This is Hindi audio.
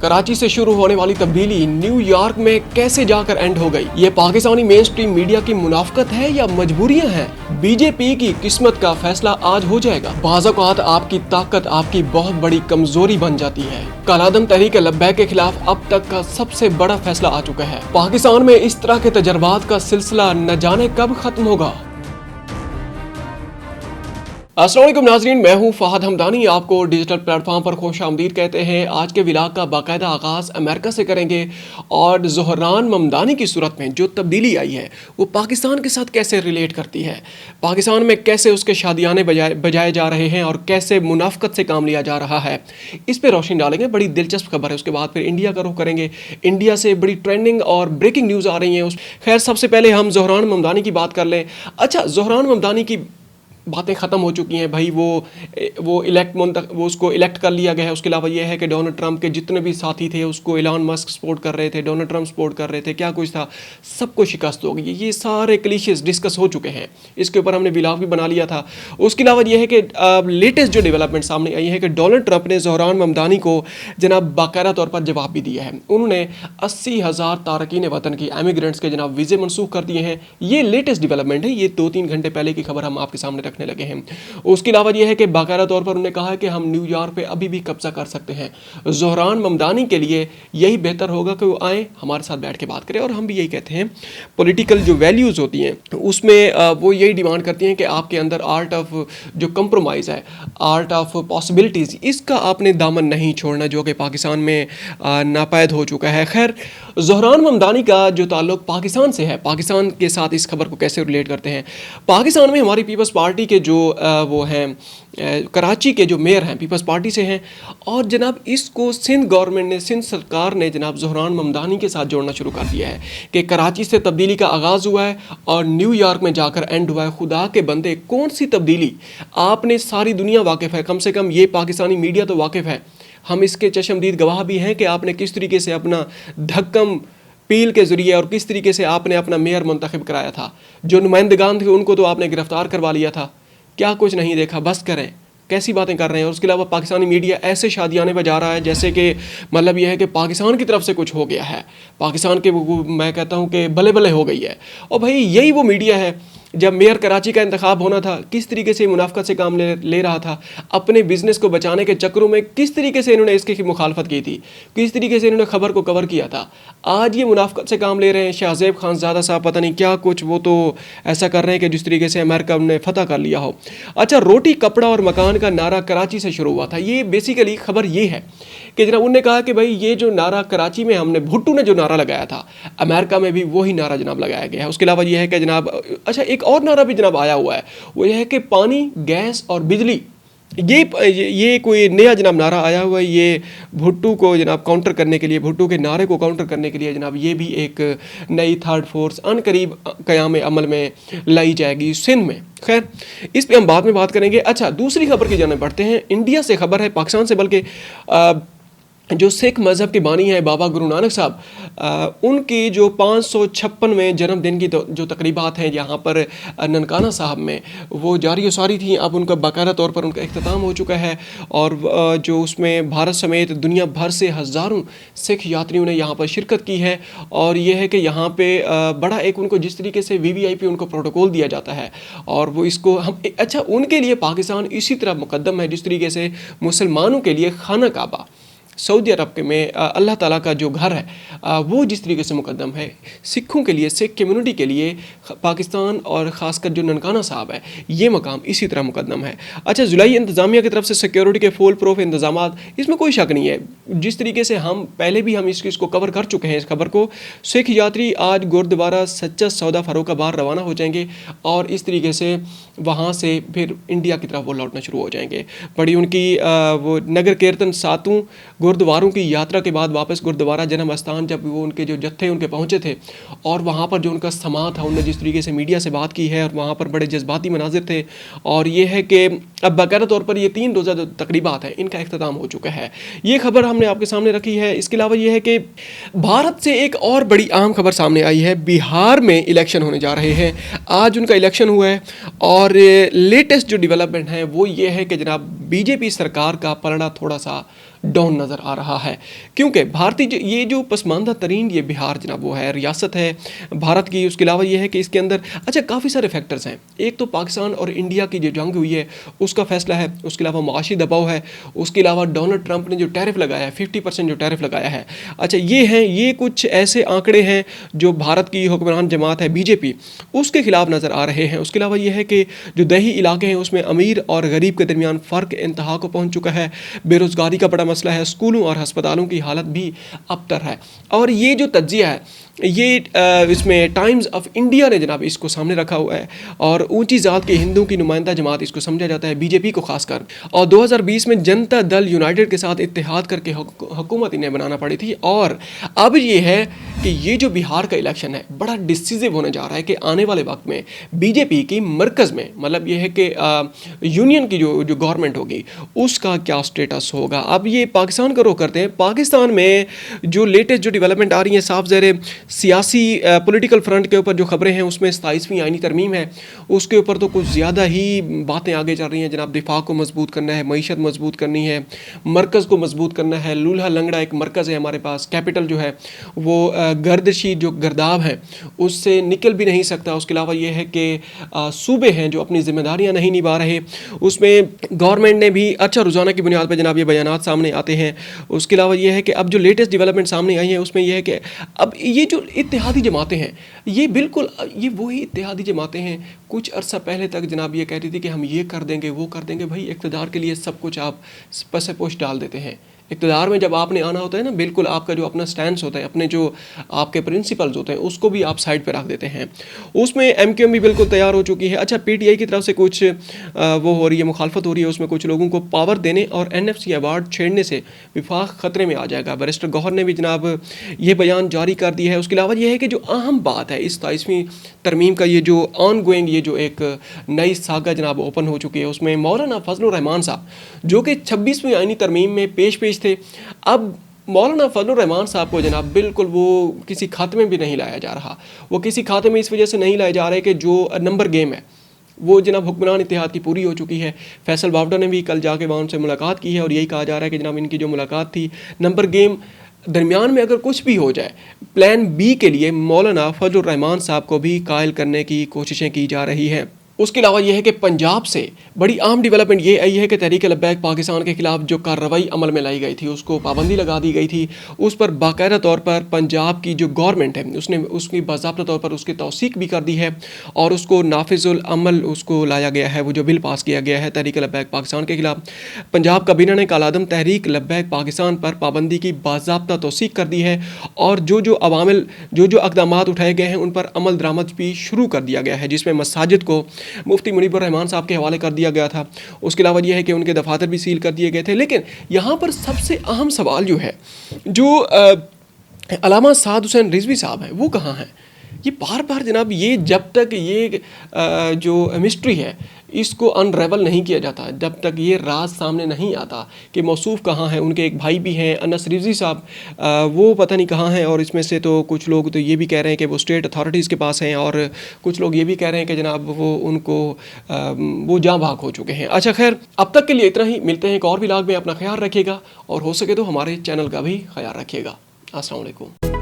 कराची से शुरू होने वाली तब्दीली न्यूयॉर्क में कैसे जाकर एंड हो गई? ये पाकिस्तानी मेन स्ट्रीम मीडिया की मुनाफकत है या मजबूरियां हैं? बीजेपी की किस्मत का फैसला आज हो जाएगा। बाज़ औक़ात आपकी ताकत आपकी बहुत बड़ी कमजोरी बन जाती है। कालादम तहरीक लब्बैक के खिलाफ अब तक का सबसे बड़ा फैसला आ चुका है। पाकिस्तान में इस तरह के तजर्बात का सिलसिला न जाने कब खत्म होगा। अस्सलाम वालेकुम नाज़रीन, मैं हूं फहद हमदानी। आपको डिजिटल प्लेटफॉर्म पर खुश आमदीद कहते हैं। आज के व्लॉग का बाकायदा आगाज़ अमेरिका से करेंगे और ज़ोहरान ममदानी की सूरत में जो तब्दीली आई है वो पाकिस्तान के साथ कैसे रिलेट करती है, पाकिस्तान में कैसे उसके शादियाने बजाए जा रहे हैं और कैसे मुनाफकत से काम लिया जा रहा है, इस पर रोशनी डालेंगे। बड़ी दिलचस्प खबर है। उसके बाद फिर इंडिया का रुख करेंगे। इंडिया से बड़ी ट्रेंडिंग और ब्रेकिंग न्यूज़ आ रही हैं। खैर, सबसे पहले हम ज़ोहरान ममदानी की बात कर लें। अच्छा, ज़ोहरान ममदानी की बातें ख़त्म हो चुकी हैं भाई। वो उसको इलेक्ट कर लिया गया है। उसके अलावा ये है कि डोनाल्ड ट्रंप के जितने भी साथी थे उसको एलन मस्क सपोर्ट कर रहे थे, डोनाल्ड ट्रंप सपोर्ट कर रहे थे, क्या कुछ था, सबको शिकस्त हो गई। ये सारे क्लीशेस डिस्कस हो चुके हैं। इसके ऊपर हमने व्लॉग भी बना लिया था। उसके अलावा ये है कि लेटेस्ट जो डेवलपमेंट सामने आई है कि डोनाल्ड ट्रंप ने ज़ोहरान ममदानी को जनाब बाकायदा तौर पर जवाब भी दिया है। उन्होंने 80,000 तारकीन वतन की एमिग्रेंट्स के जनाब वीज़े मनसूख कर दिए हैं। ये लेटेस्ट डेवलपमेंट है। ये 2-3 घंटे पहले की खबर हम आपके सामने रखने लगे हैं। उसके अलावा यह है कि बाकायदा तौर पर उन्होंने कहा है कि हम न्यूयॉर्क पे अभी भी कब्जा कर सकते हैं। ज़ोहरान ममदानी के लिए यही बेहतर होगा कि वो आए, हमारे साथ बैठ के बात करें। और हम भी यही कहते हैं, पॉलिटिकल जो वैल्यूज़ होती हैं उसमें वो यही डिमांड करती हैं कि आपके अंदर आर्ट ऑफ जो कंप्रोमाइज़ है, आर्ट ऑफ पॉसिबिलिटीज़, इसका आपने दामन नहीं छोड़ना, जो कि पाकिस्तान में नापैद हो चुका है। खैर, ज़ोहरान ममदानी का जो ताल्लुक पाकिस्तान से है, पाकिस्तान के साथ इस खबर को कैसे रिलेट करते हैं। पाकिस्तान में हमारी पीपल्स पार्टी के जो वो हैं कराची के जो मेयर हैं पीपल्स पार्टी से हैं, और जनाब इसको सिंध गवर्नमेंट ने, सिंध सरकार ने जनाब ज़ोहरान ममदानी के साथ जोड़ना शुरू कर दिया है कि कराची से तब्दीली का आगाज़ हुआ है और न्यूयॉर्क में जाकर एंड हुआ है। खुदा के बंदे, कौन सी तब्दीली? आपने सारी दुनिया वाकिफ़ है, कम से कम ये पाकिस्तानी मीडिया तो वाकिफ़ है, हम इसके चशमदीद गवाह भी हैं कि आपने किस तरीके से अपना धक्कम पील के ज़रिए और किस तरीके से आपने अपना मेयर मुंतखब कराया था। जो नुमाइंदगान थे उनको तो आपने गिरफ्तार करवा लिया था। क्या कुछ नहीं देखा, बस करें, कैसी बातें कर रहे हैं। और उसके अलावा पाकिस्तानी मीडिया ऐसे शादियाने बजा रहा है जैसे कि मतलब यह है कि पाकिस्तान की तरफ से कुछ हो गया है, पाकिस्तान के मैं कहता हूँ कि बले बले हो गई है। और भाई यही वो मीडिया है, जब मेयर कराची का इंतखाब होना था किस तरीके से मुनाफकत से काम ले रहा था, अपने बिजनेस को बचाने के चक्करों में किस तरीके से इन्होंने इसकी मुखालफत की थी, किस तरीके से इन्होंने खबर को कवर किया था। आज ये मुनाफकत से काम ले रहे हैं। शाहजेब खानज़ादा साहब पता नहीं क्या कुछ, वो तो ऐसा कर रहे हैं कि जिस तरीके से अमेरिका ने फतह कर लिया हो। अच्छा, रोटी कपड़ा और मकान का नारा कराची से शुरू हुआ था। ये बेसिकली खबर ये है कि जनाब उन्होंने कहा कि भाई ये जो नारा कराची में हमने, भुट्टू ने जो नारा लगाया था, अमेरिका में भी वही नारा जनाब लगाया गया है। उसके अलावा ये है कि जनाब अच्छा एक और नारा भी जनाब आया हुआ है, वो ये है कि पानी, गैस और बिजली, ये कोई नया जनाब नारा आया हुआ है। ये भुट्टू को जनाब काउंटर करने के लिए, भुट्टू के नारे को काउंटर करने के लिए जनाब ये भी एक नई थर्ड फोर्स अनकरीब क़याम अमल में लाई जाएगी सिंध में। खैर, इस पे हम बाद में बात करेंगे। अच्छा, दूसरी खबर की जाने बढ़ते हैं। इंडिया से खबर है, पाकिस्तान से बल्कि जो सिख मज़हब के बानी हैं बाबा गुरु नानक साहब, उनकी जो 556वें जन्मदिन की जो तकरीबात हैं यहाँ पर ननकाना साहब में, वो जारी व सारी थी। अब उनका बाकायदा तौर पर उनका इख्तिताम हो चुका है और जो उसमें भारत समेत दुनिया भर से हज़ारों सिख यात्रियों ने यहाँ पर शिरकत की है। और ये है कि यहाँ पे बड़ा एक उनको जिस तरीके से VVIP उनको प्रोटोकॉल दिया जाता है, और वो इसको हम अच्छा उनके लिए पाकिस्तान इसी तरह मुकद्दम है जिस तरीके से मुसलमानों के लिए खाना काबा सऊदी अरब के में अल्लाह ताला का जो घर है वो जिस तरीके से मुकद्दम है, सिखों के लिए, सिख कम्युनिटी के लिए पाकिस्तान और ख़ासकर जो ननकाना साहब है ये मकाम इसी तरह मुकद्दम है। अच्छा, जुलाई इंतज़ामिया की तरफ से सिक्योरिटी के फुल प्रूफ इंतजाम, इसमें कोई शक नहीं है। जिस तरीके से हम पहले भी हम इसको कवर कर चुके हैं, इस खबर को, सिख यात्री आज गुरुद्वारा सच्चा सौदा फर्रुखाबाद रवाना हो जाएंगे और इस तरीके से वहाँ से फिर इंडिया की तरफ वो लौटना शुरू हो जाएंगे। बड़ी उनकी वो नगर कीर्तन 7 गुरुद्वारों की यात्रा के बाद वापस गुरुद्वारा जन्म स्थान जब वो उनके जो जत्थे उनके पहुँचे थे और वहाँ पर जो उनका समा था, उन्होंने जिस तरीके से मीडिया से बात की है और वहाँ पर बड़े जज्बाती मनाजिर थे। और ये है कि अब बाकायदा तौर पर ये 3 रोज़ा जो तकरीबात हैं इनका इख्तिताम हो चुका है। ये खबर हमने आपके सामने रखी है। इसके अलावा ये है कि भारत से एक और बड़ी अहम खबर सामने आई है। बिहार में इलेक्शन होने जा रहे हैं। आज उनका इलेक्शन हुआ है और लेटेस्ट जो डेवलपमेंट है वो ये है कि जनाब बीजेपी सरकार का पलड़ा थोड़ा सा डाउन नज़र आ रहा है, क्योंकि भारतीय ये जो पसमानदा तरीन ये बिहार जनाब वो है, रियासत है भारत की। उसके अलावा ये है कि इसके अंदर अच्छा काफ़ी सारे फैक्टर्स हैं। एक तो पाकिस्तान और इंडिया की जो जंग हुई है उसका फैसला है, उसके अलावा माशी दबाव है, उसके अलावा डोनाल्ड ट्रंप ने जो टैरिफ लगाया है 50% जो टैरिफ लगाया है। अच्छा ये कुछ ऐसे आंकड़े हैं जो भारत की हुक्मरान जमात है बीजेपी उसके खिलाफ नज़र आ रहे हैं। उसके अलावा ये है कि जो दही इलाके हैं उसमें अमीर और गरीब के दरमियान फ़र्क इंतहा को पहुँच चुका है, बेरोज़गारी का बड़ा मसला है, स्कूलों और हस्पतालों की हालत भी अबतर है। और ये जो तज्जिया है ये इसमें टाइम्स ऑफ इंडिया ने जनाब इसको सामने रखा हुआ है, और ऊंची ज़ात के हिंदुओं की नुमाइंदा जमात इसको समझा जाता है, बीजेपी को खासकर। और 2020 में जनता दल यूनाइटेड के साथ इत्तेहाद करके हुकूमत इन्हें बनाना पड़ी थी। और अब ये है कि ये जो बिहार का इलेक्शन है बड़ा डिसिसिव होने जा रहा है कि आने वाले वक्त में बीजेपी की मरकज़ में, मतलब ये है कि यूनियन की जो गवर्नमेंट होगी उसका क्या स्टेटस होगा। अब ये पाकिस्तान का रुख करते हैं। पाकिस्तान में जो लेटेस्ट जो डेवलपमेंट आ रही है साफ ज़ाहिर सियासी पॉलिटिकल फ्रंट के ऊपर जो खबरें हैं उसमें 27वीं आईनी तरमीम है, उसके ऊपर तो कुछ ज़्यादा ही बातें आगे चल रही हैं जनाब। दिफा को मजबूत करना है, मईशत मजबूत करनी है, मरकज़ को मजबूत करना है। लूल्हा लंगड़ा एक मरकज़ है हमारे पास, कैपिटल जो है वो गर्दशी जो गर्दाब है उससे निकल भी नहीं सकता। उसके अलावा ये है कि सूबे हैं जो अपनी जिम्मेदारियाँ नहीं निभा रहे, उसमें गवर्नमेंट ने भी अच्छा रोज़ाना की बुनियाद पर जनाब ये बयानात सामने आते हैं। उसके अलावा ये है कि अब जो लेटेस्ट डेवलपमेंट सामने आई है उसमें यह है कि अब ये जो इत्तेहादी जमातें हैं ये बिल्कुल ये वही इत्तेहादी जमातें हैं कुछ अरसा पहले तक जनाब ये कहती थी कि हम ये कर देंगे वो कर देंगे। भाई इक़्तिदार के लिए सब कुछ आप पसे पोश डाल देते हैं। इक़्तिदार में जब आपने आना होता है ना, बिल्कुल आपका जो अपना स्टैंड होता है, अपने जो आपके प्रिंसिपल्स होते हैं उसको भी आप साइड पर रख देते हैं। उसमें एमक्यूएम भी बिल्कुल तैयार हो चुकी है। अच्छा पीटीआई की तरफ से कुछ वो हो रही है, मुखालफत हो रही है, उसमें कुछ लोगों को पावर देने और एनएफसी अवार्ड छेड़ने से विफाक ख़तरे में आ जाएगा। बैरिस्टर गौहर ने भी जनाब ये बयान जारी कर दिया है। उसके अलावा ये है कि जो अहम बात है इस 27वीं तरमीम का ये जो ऑन गोइंग ये जो एक नई सागा जनाब ओपन हो चुकी है उसमें मौलाना फजलुर रहमान साहब जो कि 26वीं आईनी तरमीम में पेश थे, अब मौलाना फजलुर रहमान साहब को जनाब बिल्कुल वो किसी खाते में भी नहीं लाया जा रहा। वो किसी खाते में इस वजह से नहीं लाया जा रहा है कि जो नंबर गेम है वो जनाब हुक्मरान इत्तेहाद की पूरी हो चुकी है। फैसल बावडा ने भी कल जाके वहाँ उनसे मुलाकात की है और यही कहा जा रहा है कि जनाब इनकी जो मुलाकात थी नंबर गेम दरमियान में अगर कुछ भी हो जाए प्लान बी के लिए मौलाना फजलुर रहमान साहब को भी कायल करने की कोशिशें की जा रही हैं। उसके अलावा यह है कि पंजाब से बड़ी अहम डेवलपमेंट ये आई है कि तहरीक लब्बैक पाकिस्तान के खिलाफ जो कार्रवाई अमल में लाई गई थी उसको पाबंदी लगा दी गई थी। उस पर बाकायदा तौर पर पंजाब की जो गवर्नमेंट है उसने उसकी बाज़ाब्ता तौर पर उसकी तौसीक भी कर दी है और उसको नाफिजुल अमल उसको लाया गया है। वो जो बिल पास किया गया है तहरीक लब्बैक पाकिस्तान के खिलाफ, पंजाब काबीना ने कालादम तहरीक लब्बैक पाकिस्तान पर पाबंदी की बाज़ाब्ता तौसीक कर दी है और जो अवामिल जो इक़दामात उठाए गए हैं उन पर अमल दरामद भी शुरू कर दिया गया है, जिसमें मसाजिद को मुफ्ती मुनीबुर रहमान साहब के हवाले कर दिया गया था। उसके अलावा यह है कि उनके दफातर भी सील कर दिए गए थे। लेकिन यहाँ पर सबसे अहम सवाल जो है जो अल्लामा साद हुसैन रिजवी साहब हैं वो कहाँ हैं। ये बार बार जनाब ये जब तक ये जो मिस्ट्री है इसको अनरेवल नहीं किया जाता, जब तक ये राज सामने नहीं आता कि मौसूफ कहाँ है। उनके एक भाई भी हैं अनस रिजवी साहब, वो पता नहीं कहाँ हैं। और इसमें से तो कुछ लोग तो ये भी कह रहे हैं कि वो स्टेट अथॉरिटीज़ के पास हैं और कुछ लोग ये भी कह रहे हैं कि जनाब वो उनको वो जहाँ भाग हो चुके हैं। अच्छा खैर अब तक के लिए इतना ही, मिलते हैं एक और व्लॉग में। अपना ख्याल रखिएगा और हो सके तो हमारे चैनल का भी ख्याल रखिएगा। अस्सलाम वालेकुम।